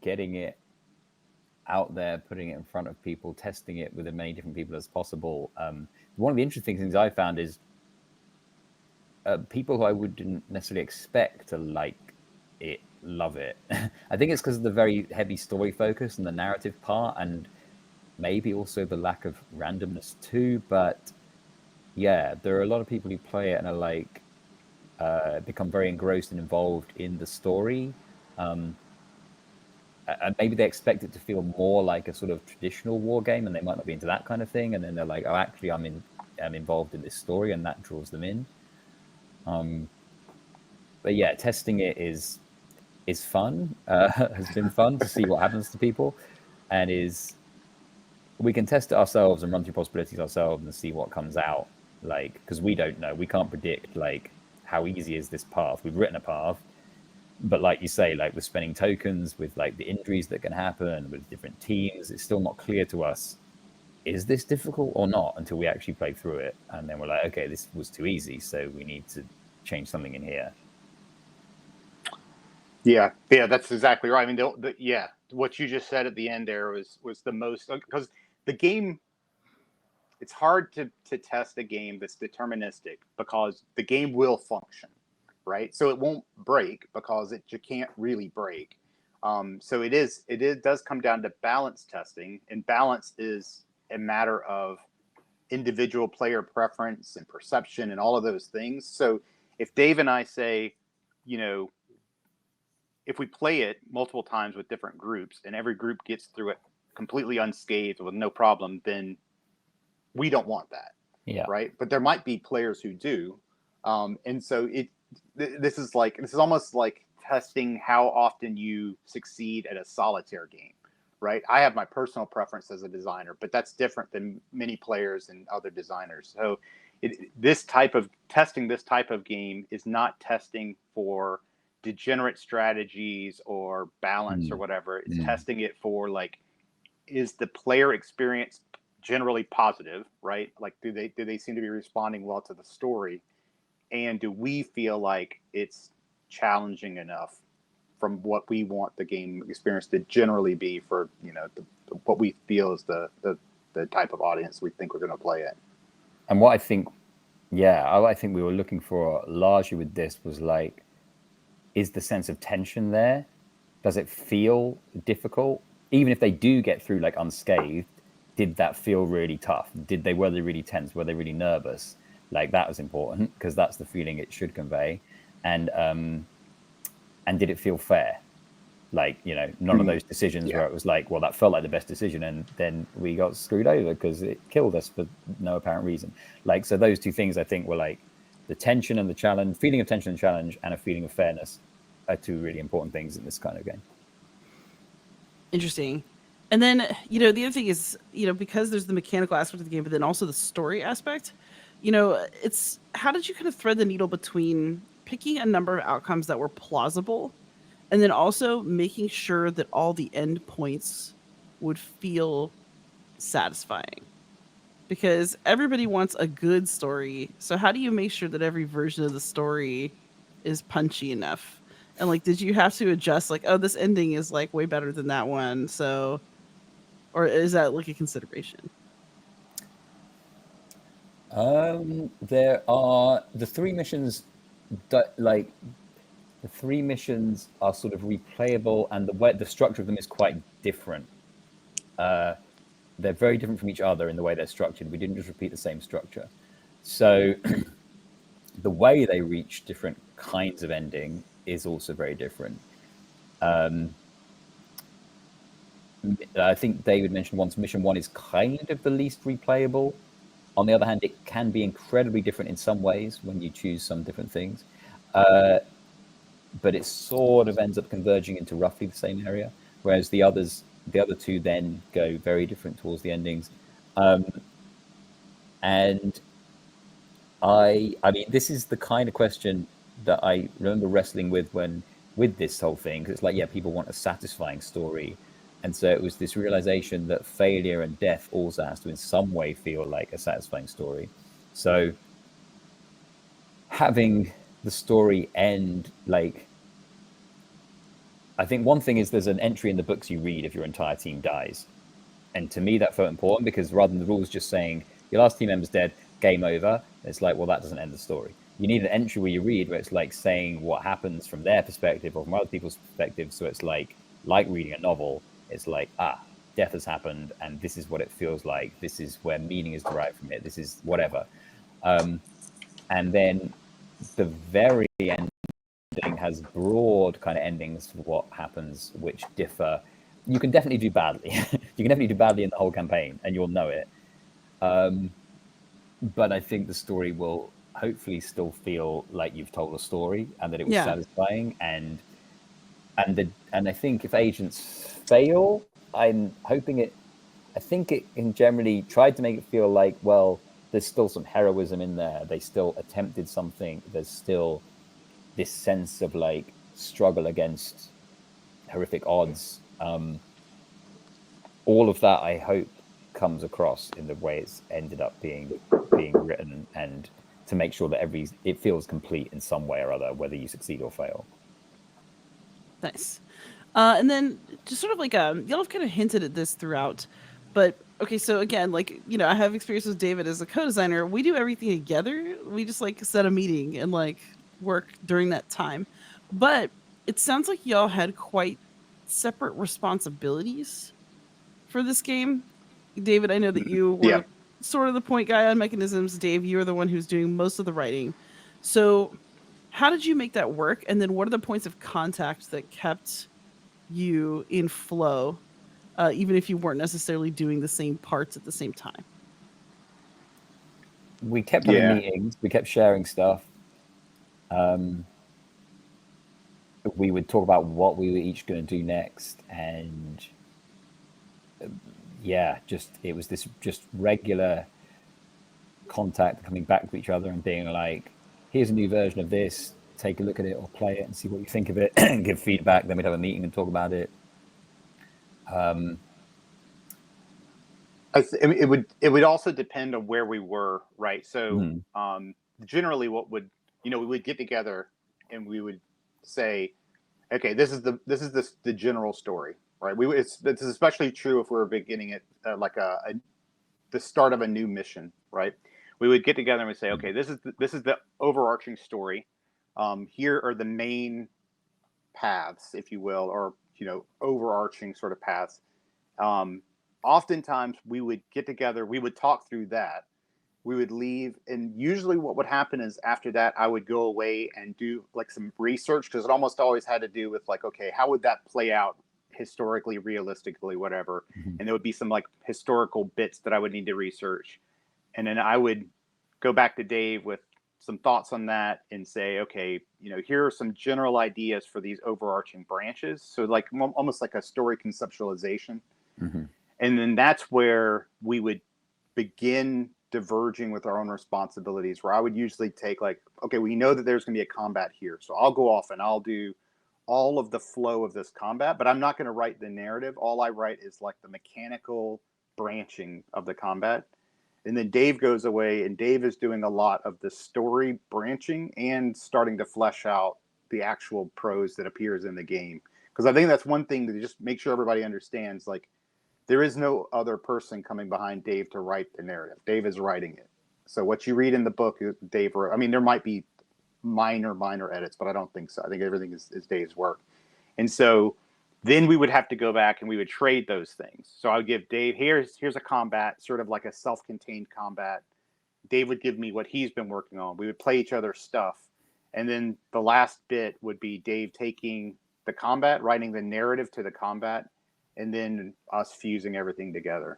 getting it out there, putting it in front of people, testing it with as many different people as possible. One of the interesting things I found is people who I wouldn't necessarily expect to like it love it. I think it's because of the very heavy story focus and the narrative part, and maybe also the lack of randomness too. But there are a lot of people who play it and are like become very engrossed and involved in the story, and maybe they expect it to feel more like a sort of traditional war game, and they might not be into that kind of thing, and then they're like, oh, actually I'm involved in this story, and that draws them in. But testing it is is fun, has been fun to see what happens to people, and we can test it ourselves and run through possibilities ourselves and see what comes out. Like, because we don't know, we can't predict like how easy is this path. We've written a path, but like you say, like with spending tokens, with like the injuries that can happen, with different teams, it's still not clear to us, is this difficult or not, until we actually play through it. And then we're like, okay, this was too easy, so we need to change something in here. Yeah, that's exactly right. I mean, what you just said at the end there was the most, because the game, it's hard to test a game that's deterministic, because the game will function, right? So it won't break because it can't really break. So it does come down to balance testing, and balance is a matter of individual player preference and perception and all of those things. So if Dave and I say, if we play it multiple times with different groups and every group gets through it completely unscathed with no problem, then we don't want that. Yeah. Right. But there might be players who do. And so this is almost like testing how often you succeed at a solitaire game. Right. I have my personal preference as a designer, but that's different than many players and other designers. So this type of game is not testing for degenerate strategies or balance or whatever. It's testing it for, like, is the player experience generally positive, right? Like, do they seem to be responding well to the story, and do we feel like it's challenging enough from what we want the game experience to generally be for what we feel is the type of audience we think we're going to play it. And what I think we were looking for largely with this was like, is the sense of tension there? Does it feel difficult? Even if they do get through like unscathed, did that feel really tough? Were they really tense? Were they really nervous? Like, that was important, because that's the feeling it should convey. And did it feel fair? Like, none of those decisions where it was like, well, that felt like the best decision, and then we got screwed over because it killed us for no apparent reason. Like, so those two things I think were like, the tension and the challenge, feeling of tension and challenge, and a feeling of fairness are two really important things in this kind of game. Interesting. And then, the other thing is, because there's the mechanical aspect of the game, but then also the story aspect, it's, how did you kind of thread the needle between picking a number of outcomes that were plausible, and then also making sure that all the end points would feel satisfying? Because everybody wants a good story. So how do you make sure that every version of the story is punchy enough? And like, did you have to adjust, like, oh, this ending is like way better than that one, so, or is that like a consideration? There are the three missions that, like, the three missions are sort of replayable, and the structure of them is quite different. They're very different from each other in the way they're structured. We didn't just repeat the same structure. So the way they reach different kinds of ending is also very different. I think David mentioned once, mission one is kind of the least replayable. On the other hand, it can be incredibly different in some ways when you choose some different things. But it sort of ends up converging into roughly the same area, whereas the other two then go very different towards the endings. And I mean, this is the kind of question that I remember wrestling with this whole thing. 'Cause it's like, yeah, people want a satisfying story. And so it was this realization that failure and death also has to in some way feel like a satisfying story. So having the story end, like, I think one thing is there's an entry in the books you read if your entire team dies. And to me, that felt important, because rather than the rules just saying your last team member's dead, game over, it's like, well, that doesn't end the story. You need an entry where you read where it's like saying what happens from their perspective or from other people's perspective. So it's like reading a novel. It's like, death has happened, and this is what it feels like. This is where meaning is derived from it. This is whatever. And then the very end has broad kind of endings for what happens, which differ. You can definitely do badly. You can definitely do badly in the whole campaign, and you'll know it. But I think the story will hopefully still feel like you've told a story, and that it was satisfying. And And I think if agents fail, I'm hoping it. I think it can generally tried to make it feel like, well, there's still some heroism in there. They still attempted something. There's still this sense of like struggle against horrific odds. All of that, I hope, comes across in the way it's ended up being written, and to make sure that it feels complete in some way or other, whether you succeed or fail. Nice. And then just sort of like y'all have kind of hinted at this throughout, but okay, so again, like, you know, I have experience with David as a co-designer. We do everything together. We just like set a meeting and like work during that time. But it sounds like y'all had quite separate responsibilities for this game. David, I know that you were sort of the point guy on mechanisms. Dave, you're the one who's doing most of the writing. So how did you make that work? And then what are the points of contact that kept you in flow, even if you weren't necessarily doing the same parts at the same time? We kept having meetings. We kept sharing stuff. We would talk about what we were each going to do next, and it was this just regular contact, coming back to each other and being like, here's a new version of this, take a look at it or play it and see what you think of it and give feedback. Then we'd have a meeting and talk about it. It would also depend on where we were, right? So generally we would get together and we would say, okay, this is the general story, right? This is especially true if we were beginning at the start of a new mission, right? We would get together and we'd say, okay, this is the overarching story. Here are the main paths, if you will, or overarching sort of paths. Oftentimes we would get together, we would talk through that, we would leave, and usually what would happen is after that I would go away and do like some research, because it almost always had to do with like, okay, how would that play out historically, realistically, whatever. And there would be some like historical bits that I would need to research, and then I would go back to Dave with some thoughts on that and say, okay, here are some general ideas for these overarching branches. So like almost like a story conceptualization. And then that's where we would begin diverging with our own responsibilities, where I would usually take like, okay, we know that there's going to be a combat here, so I'll go off and I'll do all of the flow of this combat, but I'm not going to write the narrative. All I write is like the mechanical branching of the combat. And then Dave goes away, and Dave is doing a lot of the story branching and starting to flesh out the actual prose that appears in the game. Because I think that's one thing to just make sure everybody understands, like, there is no other person coming behind Dave to write the narrative. Dave is writing it. So what you read in the book, Dave wrote. I mean, there might be minor edits, but I don't think so. I think everything is Dave's work. And so then we would have to go back and we would trade those things. So I would give Dave, here's a combat, sort of like a self-contained combat. Dave would give me what he's been working on. We would play each other's stuff. And then the last bit would be Dave taking the combat, writing the narrative to the combat, and then us fusing everything together.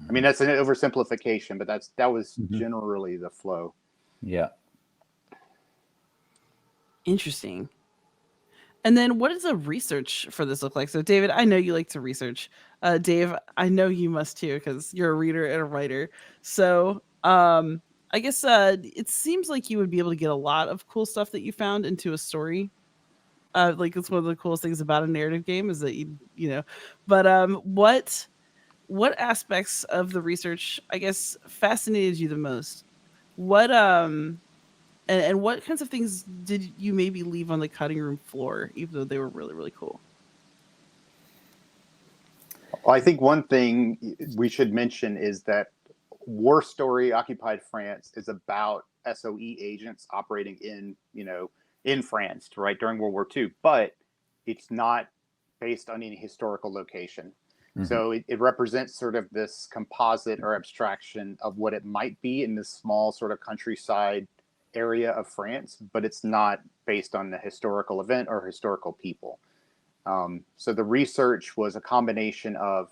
I mean, that's an oversimplification, but that was generally the flow. Yeah. Interesting. And then what does the research for this look like? So David, I know you like to research. Dave, I know you must too, because you're a reader and a writer. So I guess it seems like you would be able to get a lot of cool stuff that you found into a story. Like it's one of the coolest things about a narrative game is that but what aspects of the research, I guess, fascinated you the most? What and what kinds of things did you maybe leave on the cutting room floor, even though they were really, really cool? Well, I think one thing we should mention is that War Story Occupied France is about SOE agents operating in France, right, during World War II, but it's not based on any historical location. So it represents sort of this composite or abstraction of what it might be in this small sort of countryside area of France, but it's not based on the historical event or historical people. So the research was a combination of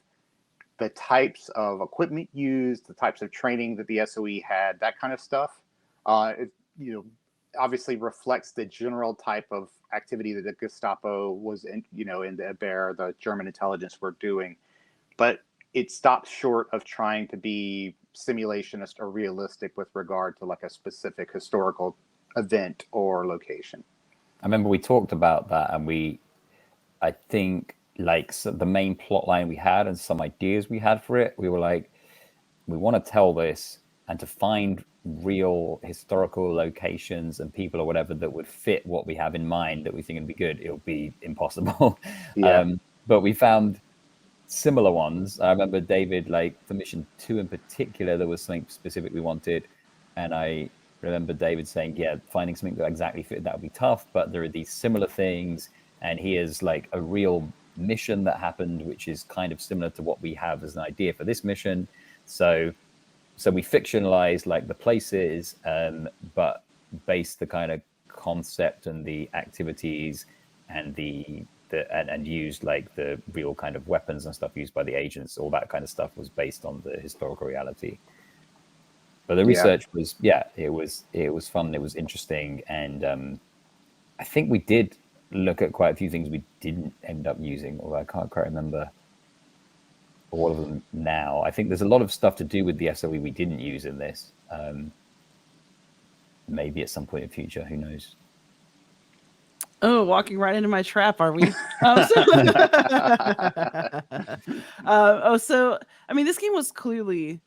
the types of equipment used, the types of training that the SOE had, that kind of stuff. obviously reflects the general type of activity that the Gestapo was in, in the Abwehr, the German intelligence were doing. But it stops short of trying to be simulationist or realistic with regard to like a specific historical event or location. I remember we talked about that, and I think like the main plot line we had and some ideas we had for it, we were like, we want to tell this, and to find real historical locations and people or whatever that would fit what we have in mind that we think would be good, it'll be impossible. Yeah. But we found similar ones. I remember David, like for mission 2 in particular, there was something specific we wanted, and I remember David saying, yeah, finding something that exactly fit that would be tough, but there are these similar things, and here's like a real mission that happened which is kind of similar to what we have as an idea for this mission. So we fictionalized like the places, but based the kind of concept and the activities and and used like the real kind of weapons and stuff used by the agents. All that kind of stuff was based on the historical reality. But the research was, it was fun. It was interesting, and I think we did look at quite a few things we didn't end up using, although I can't quite remember all of them now. I think there's a lot of stuff to do with the SOE we didn't use in this. Maybe at some point in the future, who knows? Oh, walking right into my trap, are we? So I mean, this game was clearly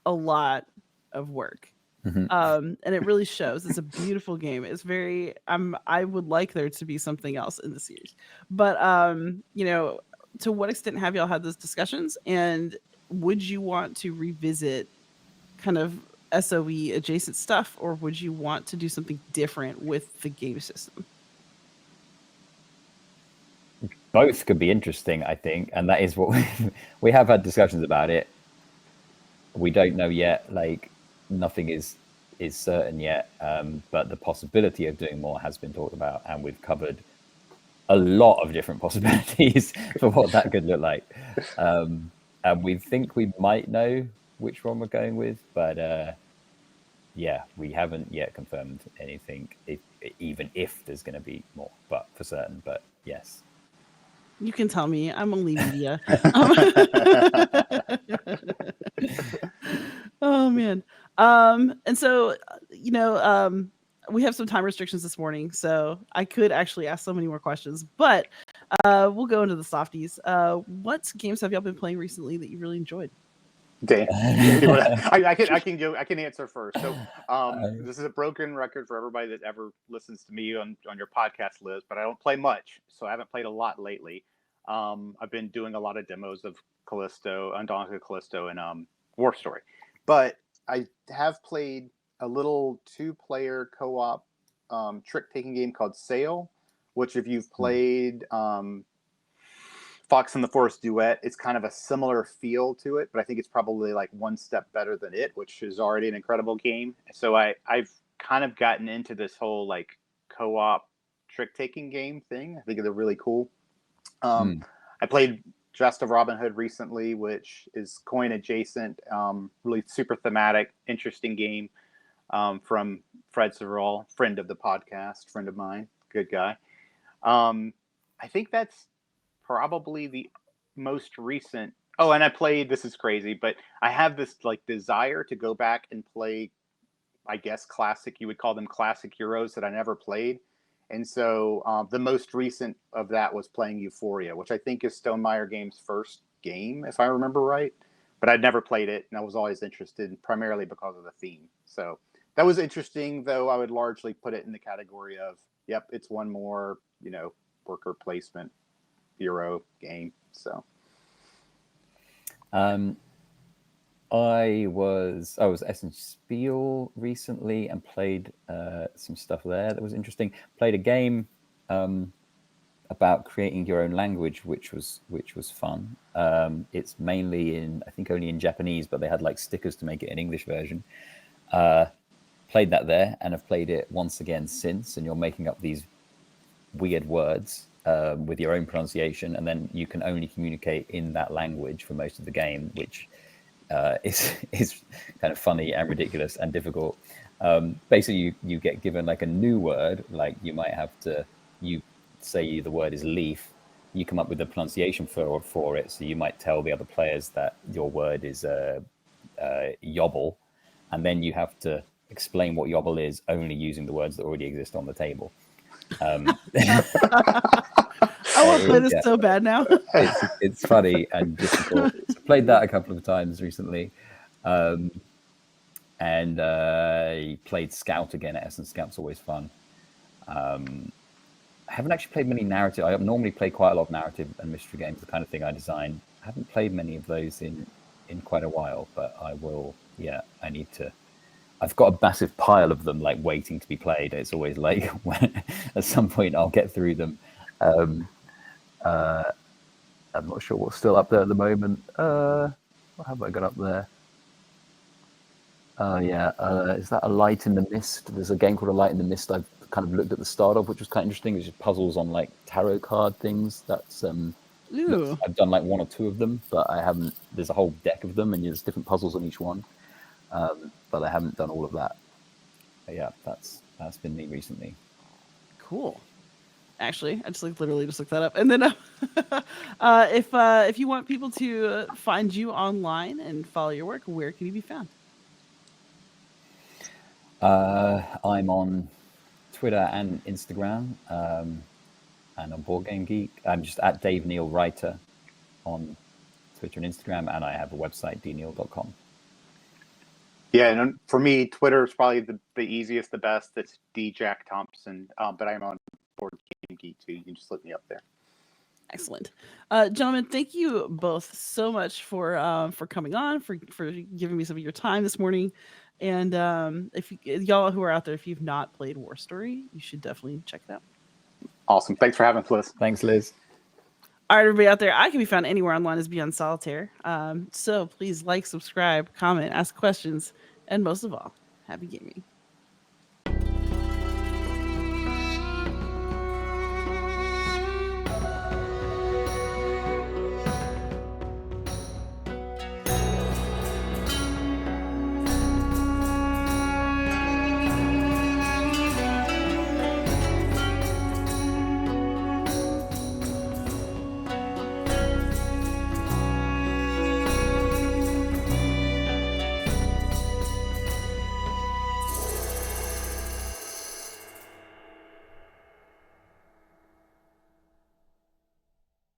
a lot of work. And it really shows. It's a beautiful game. It's very I would like there to be something else in the series. But to what extent have y'all had those discussions, and would you want to revisit kind of SOE adjacent stuff, or would you want to do something different with the game system? Both could be interesting, I think, and that is what we have had discussions about it. We don't know yet, like nothing is certain yet, but the possibility of doing more has been talked about, and we've covered a lot of different possibilities for what that could look like. And we think we might know which one we're going with, but we haven't yet confirmed anything, even if there's going to be more, but for certain. But yes. You can tell me. I'm only media. Oh man. And so, we have some time restrictions this morning, so I could actually ask so many more questions, but we'll go into the softies. What games have y'all been playing recently that you really enjoyed? Dan, I can answer first. So this is a broken record for everybody that ever listens to me on your podcast list, but I don't play much, so I haven't played a lot lately. I've been doing a lot of demos of Callisto, Undaunted Callisto, and War Story, but I have played a little 2-player co-op trick-taking game called Sail, which if you've played Fox and the Forest Duet, it's kind of a similar feel to it, but I think it's probably like one step better than it, which is already an incredible game. So I've kind of gotten into this whole like co-op trick-taking game thing. I think they're really cool. I played Jest of Robin Hood recently, which is coin adjacent, really super thematic, interesting game from Fred Severall, friend of the podcast, friend of mine, good guy. I think that's probably the most recent. Oh, and I played, this is crazy, but I have this like desire to go back and play, I guess, classic, you would call them classic Euros that I never played. And so the most recent of that was playing Euphoria, which I think is Stonemaier Games' first game, if I remember right. But I'd never played it, and I was always interested primarily because of the theme. So that was interesting, though I would largely put it in the category of, yep, it's one more, worker placement Euro game. So I was Essen Spiel recently and played some stuff there that was interesting. Played a game about creating your own language, which was fun. It's mainly I think only in Japanese, but they had like stickers to make it an English version. Played that there, and have played it once again since. And you're making up these weird words with your own pronunciation, and then you can only communicate in that language for most of the game, which is kind of funny and ridiculous and difficult. Basically, you get given like a new word. Like you might have to, you say the word is leaf. You come up with a pronunciation for it. So you might tell the other players that your word is yobble, and then you have to explain what yobble is only using the words that already exist on the table. I want to play this so bad now. It's funny and difficult. So I played that a couple of times recently. And played Scout again at Essen. Scout's always fun. I haven't actually played many narrative. I normally play quite a lot of narrative and mystery games, the kind of thing I design. I haven't played many of those in quite a while, but I will. Yeah, I need to. I've got a massive pile of them, like waiting to be played. It's always like at some point I'll get through them. I'm not sure what's still up there at the moment. What have I got up there? Is that A Light in the Mist? There's a game called A Light in the Mist I've kind of looked at the start of, which was quite interesting. It's just puzzles on like tarot card things. That's I've done like one or two of them, but I haven't. There's a whole deck of them, and there's different puzzles on each one. But I haven't done all of that. But yeah, that's been me recently. Cool. Actually, I just literally looked that up. And then if you want people to find you online and follow your work, where can you be found? I'm on Twitter and Instagram, and on Board Game Geek. I'm just at Dave Neale Writer on Twitter and Instagram, and I have a website, dneal.com. Yeah, and for me, Twitter is probably the easiest, the best. It's DJack Thompson, but I'm on Board Game Geek too. You can just look me up there. Excellent, gentlemen. Thank you both so much for coming on, for giving me some of your time this morning. And if y'all who are out there, if you've not played War Story, you should definitely check it out. Awesome. Thanks for having us, Liz. Thanks, Liz. All right, everybody out there, I can be found anywhere online as Beyond Solitaire. So please like, subscribe, comment, ask questions, and most of all, happy gaming.